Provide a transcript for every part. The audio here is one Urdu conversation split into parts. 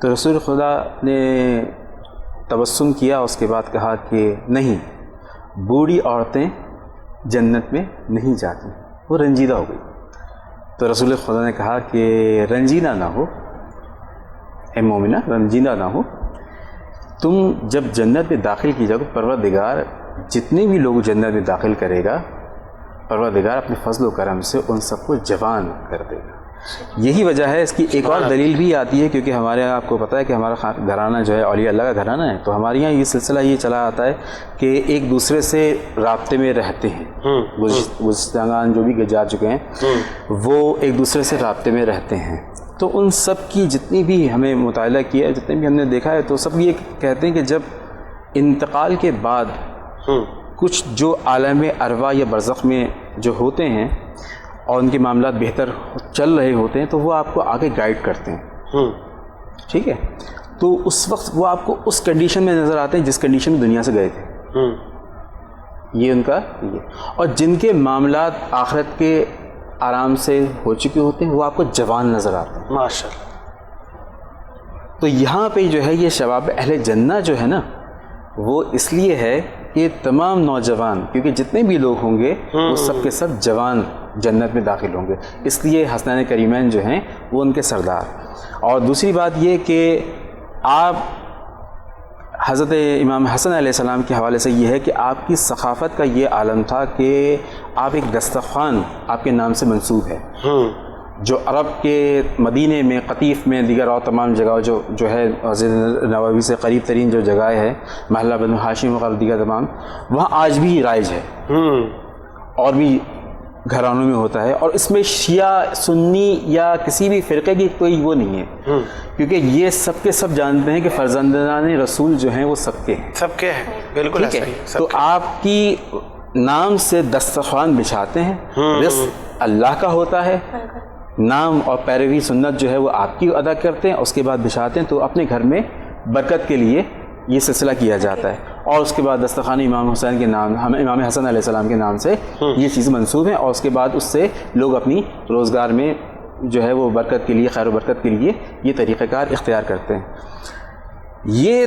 تو رسول خدا نے تبسم کیا، اس کے بعد کہا کہ نہیں، بوڑھی عورتیں جنت میں نہیں جاتی، وہ رنجیدہ ہو گئی۔ تو رسول خدا نے کہا کہ رنجیدہ نہ ہو اے مومنہ، رنجیدہ نہ ہو، تم جب جنت میں داخل کی جاؤ، پروردگار جتنے بھی لوگ جنت میں داخل کرے گا، پروردگار اپنے فضل و کرم سے ان سب کو جوان کر دے گا۔ یہی وجہ ہے، اس کی ایک اور دلیل بھی آتی ہے، کیونکہ ہمارے یہاں آپ کو پتہ ہے کہ ہمارا گھرانہ جو ہے اولیاء اللہ کا گھرانہ ہے، تو ہمارے یہاں یہ سلسلہ یہ چلا آتا ہے کہ ایک دوسرے سے رابطے میں رہتے ہیں۔ گزشتگان جو بھی جا چکے ہیں وہ ایک دوسرے سے رابطے میں رہتے ہیں، تو ان سب کی جتنی بھی ہمیں مطالعہ کیا ہے، جتنے بھی ہم نے دیکھا ہے، تو سب یہ کہتے ہیں کہ جب انتقال کے بعد کچھ جو عالم ارواح یا برزخ میں جو ہوتے ہیں اور ان کے معاملات بہتر چل رہے ہوتے ہیں، تو وہ آپ کو آگے گائیڈ کرتے ہیں، ٹھیک ہے؟ تو اس وقت وہ آپ کو اس کنڈیشن میں نظر آتے ہیں جس کنڈیشن میں دنیا سے گئے تھے، یہ ان کا یہ۔ اور جن کے معاملات آخرت کے آرام سے ہو چکے ہوتے ہیں وہ آپ کو جوان نظر آتے ہیں، ماشاء اللہ۔ تو یہاں پہ جو ہے یہ شباب اہل جنہ جو ہے نا، وہ اس لیے ہے کہ تمام نوجوان، کیونکہ جتنے بھی لوگ ہوں گے وہ سب کے سب جوان جنت میں داخل ہوں گے، اس لیے حسنین کریمین جو ہیں وہ ان کے سردار۔ اور دوسری بات یہ کہ آپ حضرت امام حسن علیہ السلام کے حوالے سے یہ ہے کہ آپ کی ثقافت کا یہ عالم تھا کہ آپ ایک دسترخوان آپ کے نام سے منسوب ہے، جو عرب کے مدینے میں، قطیف میں، دیگر اور تمام جگہ جو ہے مسجد نبوی سے قریب ترین جو جگہ ہے، محلہ بنو ہاشم وغیرہ دیگر تمام، وہاں آج بھی رائج ہے، اور بھی گھرانوں میں ہوتا ہے، اور اس میں شیعہ سنی یا کسی بھی فرقے کی کوئی وہ نہیں ہے، کیونکہ یہ سب کے سب جانتے ہیں کہ فرزندان رسول جو ہیں وہ سب کے ہیں، سب کے ہیں، بالکل ٹھیک ہے؟ تو آپ کی نام سے دسترخوان بچھاتے ہیں، رزق اللہ کا ہوتا ہے، نام اور پیروی سنت جو ہے وہ آپ کی ادا کرتے ہیں، اس کے بعد بچھاتے ہیں، تو اپنے گھر میں برکت کے لیے یہ سلسلہ کیا جاتا ہے، اور اس کے بعد دسترخوان امام حسین کے نام، امام حسن علیہ السلام کے نام سے یہ چیز منسوب ہیں، اور اس کے بعد اس سے لوگ اپنی روزگار میں جو ہے وہ برکت کے لیے، خیر و برکت کے لیے یہ طریقہ کار اختیار کرتے ہیں۔ یہ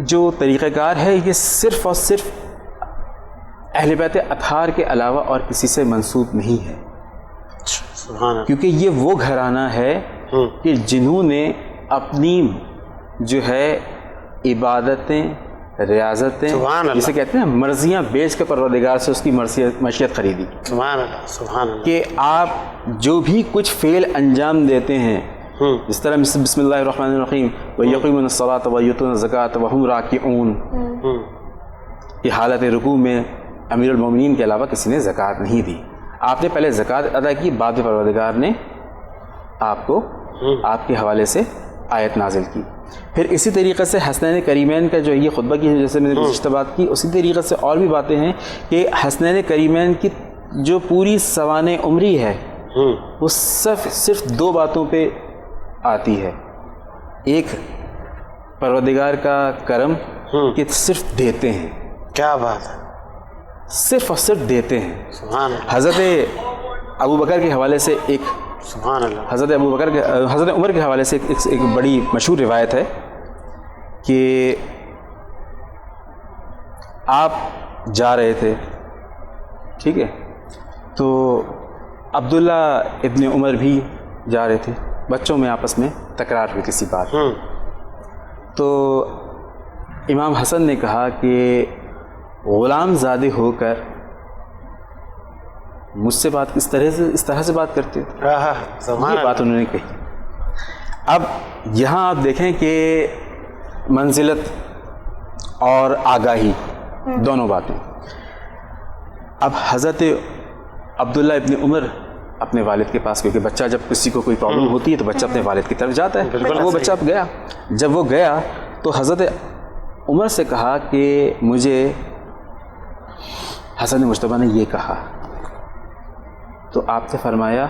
جو طریقہ کار ہے یہ صرف اور صرف اہل بیت اطہار کے علاوہ اور کسی سے منسوب نہیں ہے، کیونکہ یہ وہ گھرانہ ہے کہ جنہوں نے اپنی جو ہے عبادتیں، ریاضتیں، جسے کہتے ہیں مرضیاں بیچ کے پروردگار سے اس کی معیشت خریدی۔ سبحان اللہ، سبحان اللہ۔ کہ آپ جو بھی کچھ فعل انجام دیتے ہیں، جس طرح بسم اللہ الرحمن الرحیم وَيَقِيمُونَ الصَّلَاةَ وَيُؤْتُونَ الزَّكَاةَ وَهُمْ رَاكِعُونَ، کہ حالت رکوع میں امیر المومنین کے علاوہ کسی نے زکوٰۃ نہیں دی، آپ نے پہلے زکوٰۃ ادا کی، بعد میں پروردگار نے آپ کو آپ کے حوالے سے آیت نازل کی۔ پھر اسی طریقے سے حسنین کریمین کا جو یہ خطبہ کی جیسے میں نے گزشتہ بات کی، اسی طریقے سے اور بھی باتیں ہیں کہ حسنین کریمین کی جو پوری سوانح عمری ہے وہ صرف دو باتوں پہ آتی ہے، ایک پروردگار کا کرم کہ صرف دیتے ہیں، کیا بات ہے، صرف اور صرف دیتے ہیں۔ سبحان اللہ، حضرت ابو بکر کے حوالے سے ایک سبحان اللہ، حضرت عمر کے حوالے سے ایک بڑی مشہور روایت ہے کہ آپ جا رہے تھے، ٹھیک ہے، تو عبداللہ ابن عمر بھی جا رہے تھے، بچوں میں آپس میں تکرار ہوئی کسی بات، تو امام حسن نے کہا کہ غلام زادے ہو کر مجھ سے بات اس طرح سے بات کرتے ہو، یہ بات انہوں نے کہی۔ اب یہاں آپ دیکھیں کہ منزلت اور آگاہی دونوں باتیں، اب حضرت عبداللہ ابن عمر اپنے والد کے پاس، کیونکہ بچہ جب کسی کو کوئی پرابلم ہوتی ہے تو بچہ اپنے والد کی طرف جاتا ہے، وہ بچہ اب گیا، جب وہ گیا تو حضرت عمر سے کہا کہ مجھے حسن مجتبیٰ نے یہ کہا، تو آپ نے فرمایا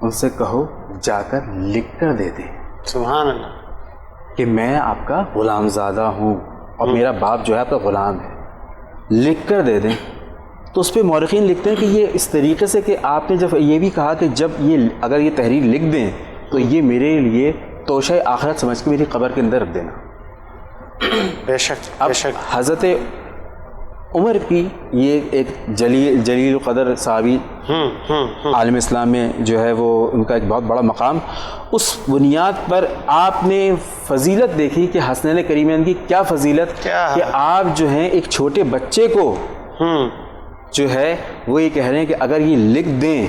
ان سے کہو جا کر لکھ کر دے دیں، سبحان اللہ، کہ میں آپ کا غلام زادہ ہوں اور میرا باپ جو ہے آپ کا غلام ہے، لکھ کر دے دیں۔ تو اس پہ مورخین لکھتے ہیں کہ یہ اس طریقے سے کہ آپ نے جب یہ بھی کہا کہ جب اگر یہ تحریر لکھ دیں تو یہ میرے لیے توشہ آخرت سمجھ کے میری قبر کے اندر رکھ دینا. بے شک اب بے شک. حضرت عمر کی یہ ایک جلیل قدر صحابی عالم اسلام میں جو ہے وہ ان کا ایک بہت بڑا مقام. اس بنیاد پر آپ نے فضیلت دیکھی کہ حسنین کریمین کی کیا فضیلت کہ آپ جو ہیں ایک چھوٹے بچے کو جو ہے وہ یہ کہہ رہے ہیں کہ اگر یہ لکھ دیں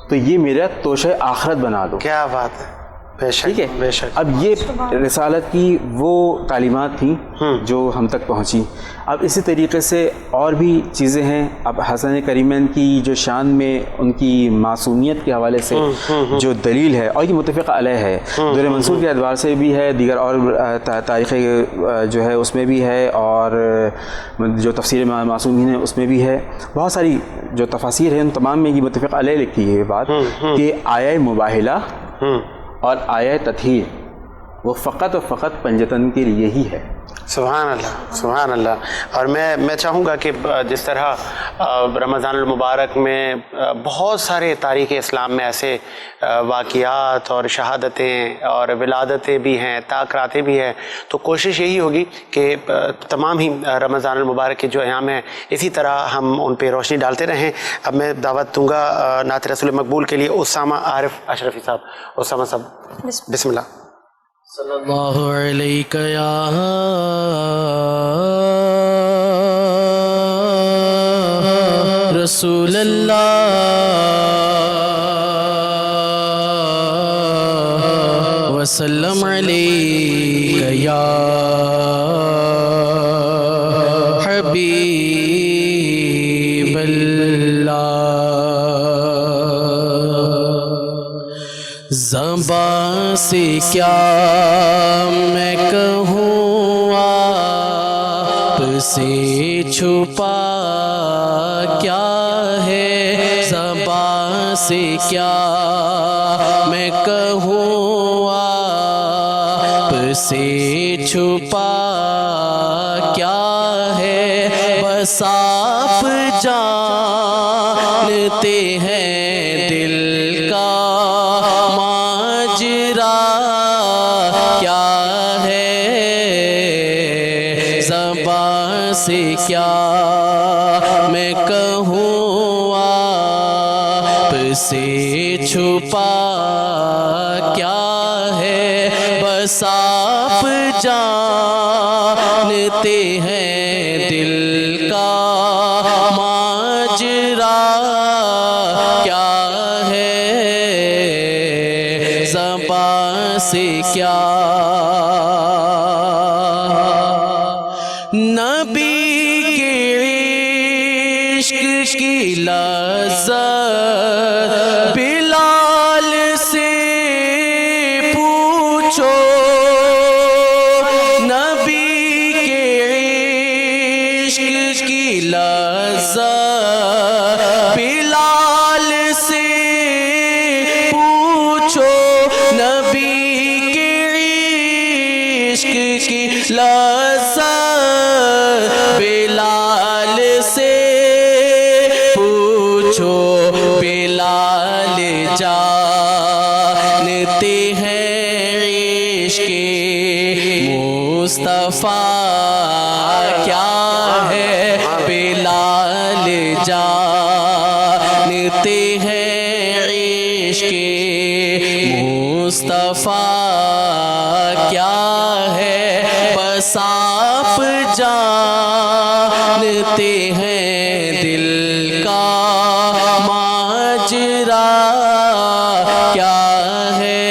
تو یہ میرا توشہ آخرت بنا دو. کیا بات ہے. بے شک ٹھیک ہے. بے شک. اب یہ رسالت کی وہ تعلیمات تھیں جو ہم تک پہنچی. اب اسی طریقے سے اور بھی چیزیں ہیں. اب حسن کریمین کی جو شان میں ان کی معصومیت کے حوالے سے جو دلیل ہے اور یہ متفق علیہ ہے, در منصور کے اعتبار سے بھی ہے, دیگر اور تاریخ جو ہے اس میں بھی ہے, اور جو تفسیر معصومین ہے اس میں بھی ہے. بہت ساری جو تفاسیر ہیں ان تمام میں یہ متفق علیہ لکھی ہے یہ بات کہ آیہ مباہلہ اور آیہ تطہیر وہ فقط و فقط پنجتن کے لیے ہی ہے. سبحان اللہ سبحان اللہ. اور میں چاہوں گا کہ جس طرح رمضان المبارک میں بہت سارے تاریخ اسلام میں ایسے واقعات اور شہادتیں اور ولادتیں بھی ہیں, تاکراتیں بھی ہیں, تو کوشش یہی ہوگی کہ تمام ہی رمضان المبارک کے جو ایام ہیں اسی طرح ہم ان پہ روشنی ڈالتے رہیں. اب میں دعوت دوں گا نعت رسول مقبول کے لیے اسامہ عارف اشرفی صاحب. اسامہ صاحب بسم اللہ. صلی اللہ علیہ یا رسول اللہ وسلم علیہ یا حبیب اللہ. زبان سے کیا میں کہوں آپ سے چھپا کیا ہے, زبان سے کیا میں کہوں آپ سے چھپا کیا ہے, بس آپ جانتے ہیں دل کا ماجرا کیا ہے, زبان سے کیا میں کہوں آپ سے چھپا کیا ہے, بس آپ جانتے ہیں دل کا ماجرا کیا ہے, زبان سے کیا. نبی کے عشق کی لذت بلال سے پوچھو, نبی کے عشق کی لذت بلال سے پوچھو, نبی کے عشق کی لذت بلال سے پوچھو, بلال جانتے ہیں عشق مصطفیٰ کیا ہے, بلال جانتے ہیں عشق مصطفیٰ کیا ہے, بس آپ جانتے ہیں دل کا ماجرا کیا ہے,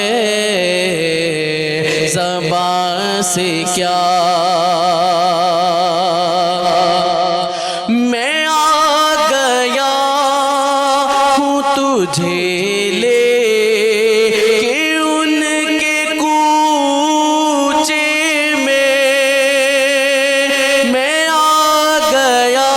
زبان سے کیا. میں آ گیا ہوں تجھے لے کے ان کے کوچے میں آ گیا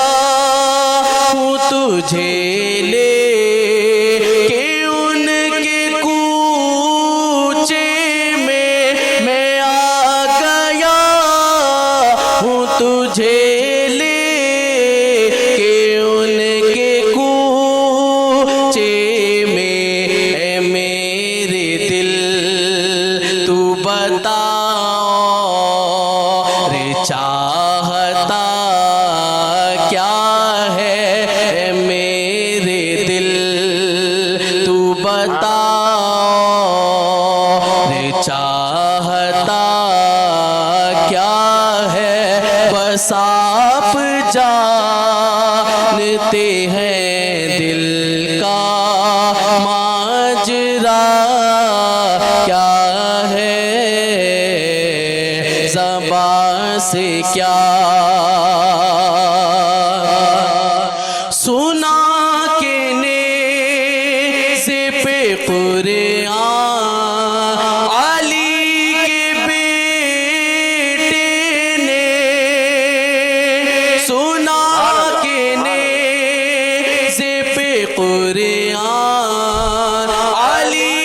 چاہتا کیا ہے میرے دل تو بتا چاہتا کیا ہے بس آپ جانتے ہیں دل کا ماجرا کیا ہے زبان سے کیا سنا کے نیزے پہ قرآن علی کے بیٹے نے سنا کے نیزے پہ قرآن علی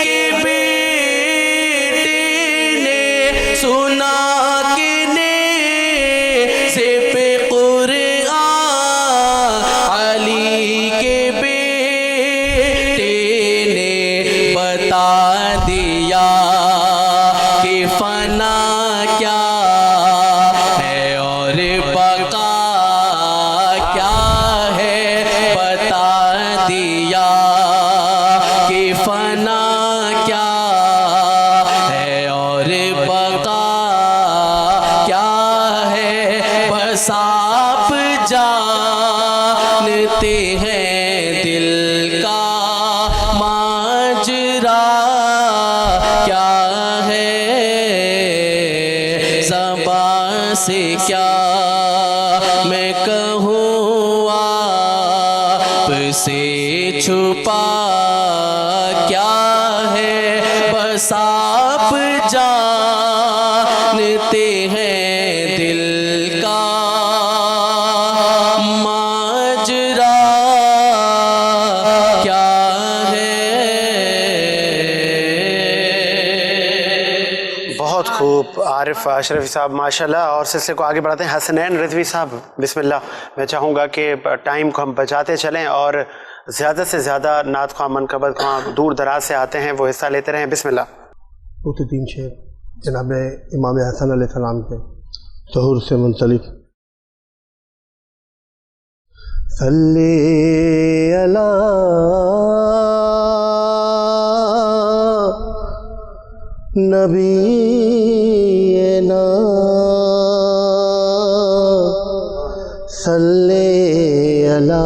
کے بیٹے نے سنا کے نیزے پہ قرآن علی کے بیٹے نے بتا دیا کہ فنا کیا ہے اور بقا کیا ہے بتا دیا کہ فنا کیا ہے اور بقا کیا ہے بس آپ جانتے ہیں دل کا ماجرا کیا ہے زبان سے کیا میں کہوں آپ سے چھپا کیا ہے بس آپ جانتے ہیں دل کا ماجرا کیا ہے بہت خوب عارف اشرفی صاحب ماشاءاللہ. اور سلسلے کو آگے بڑھاتے ہیں. حسنین رضوی صاحب بسم اللہ. میں چاہوں گا کہ ٹائم کو ہم بچاتے چلیں اور زیادہ سے زیادہ نعت خواہ منقبت خواہ دور دراز سے آتے ہیں وہ حصہ لیتے رہیں. بسم اللہ. وہ تو 3 شعر جناب امام حسن علیہ السلام کے ظہور سے منسلک. صلی علی نبینا صلی علی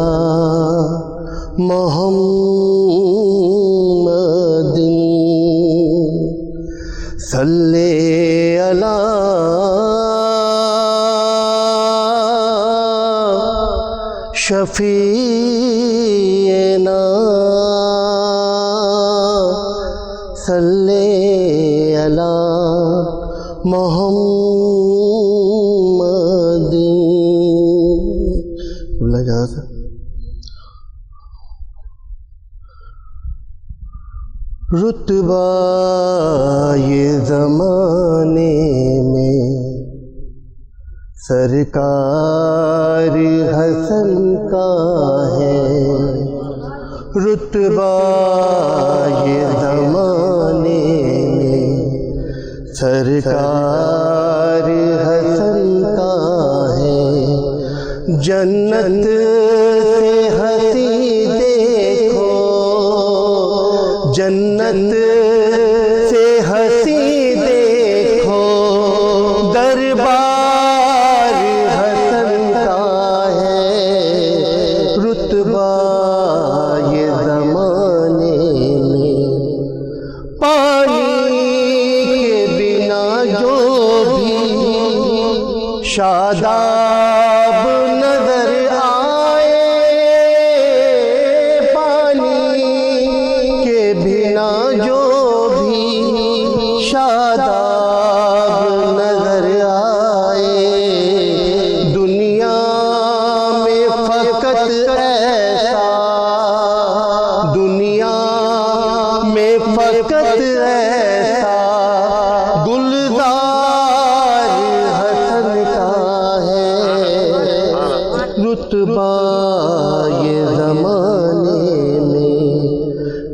محمد صلی علی شفیعنا صلی علی محمد. رتبہ یہ زمانے میں سرکار حسن کا ہے. رتبہ یہ زمانے میں سرکار حسن کا ہے. جنت سے ہنسی دیکھو جنت سے ہنسی دیکھو دربار حسن کا ہے. رتبہ یہ زمانے میں پانی کے بنا جو بھی شاداب نظر آئے. پانی کے بنا جو بھی شاداب نظر آئے. دنیا میں فقط ایسا دنیا میں فقط ایسا گلزار حسن کا ہے. رتبہ یہ زمانے میں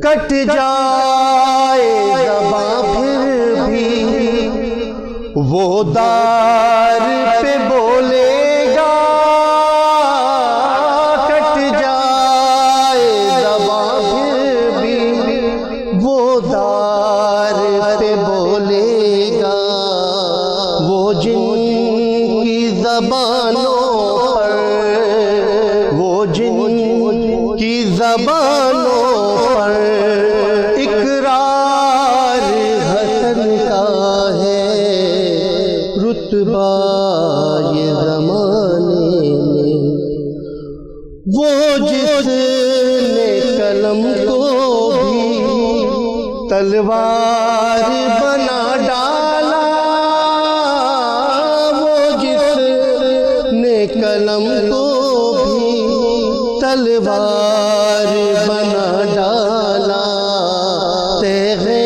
کٹ جائے زباں پھر بھی وہ دار پہ بولے زبانوں پر، وہ جن کی زبانوں پر اقرار حسن کا ہے رتبہ یہ زمانے میں، وہ جس نے قلم کو بھی تلوار بنا ڈالا، وہ جس نے قلم کو بھی تلوار بنا ڈالا، تیرے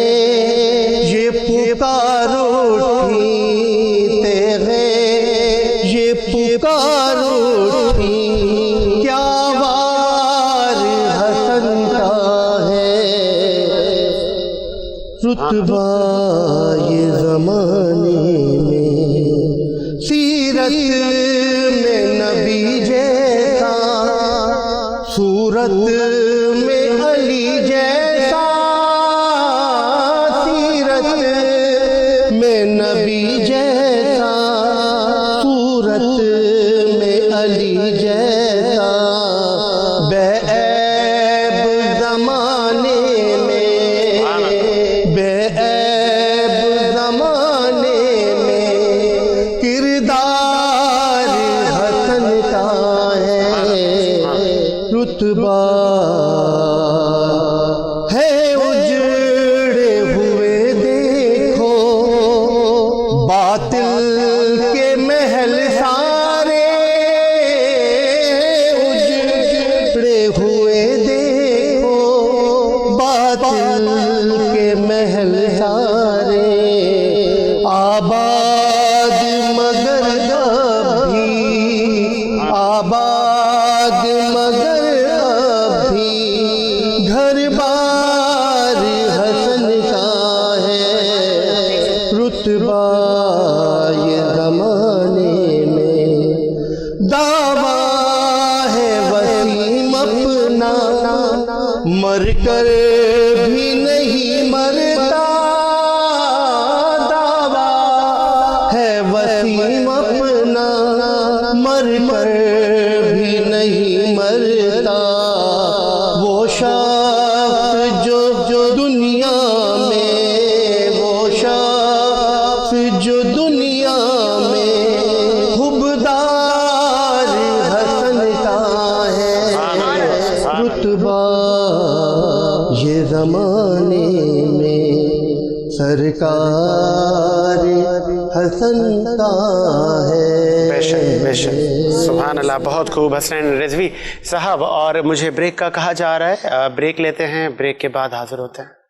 یہ پکار اٹھی، تیرے یہ پکار اٹھی، کیا وار حسن کا ہے رتبہ یہ زمانے میں، سیرت میں نبی جیسا، صورت میں علی جیسا، سیرت میں نبی جیسا، صورت میں علی جیسا، بے عیب زمانے میں، بے عیب زمانے میں، کردار حسن کا ہے رتبہ ہے اجڑے ہوئے دیکھو باطل کے محل سارے، اجڑے ہوئے دیکھو باطل کے محل سارے، آباد مگر اب بھی، آباد مگر اب بھی، گھر بار حسن کا ہے رتبہ یہ زمانے میں، دعویٰ ہے وسیم اپنا مر کر بھی نہیں مرتا، دعویٰ ہے وسیم اپنا مر کر بھی نہیں مرتا، وہ شخص جو دنیا میں، وہ شخص جو دنیا میں حبدار حسن کا ہے رتبہ یہ زمانے میں، سرکار حسن کا ہے۔ بے شک بے شک، سبحان اللہ، بہت خوب حسنین رضوی صاحب۔ اور مجھے بریک کا کہا جا رہا ہے، بریک لیتے ہیں، بریک کے بعد حاضر ہوتے ہیں۔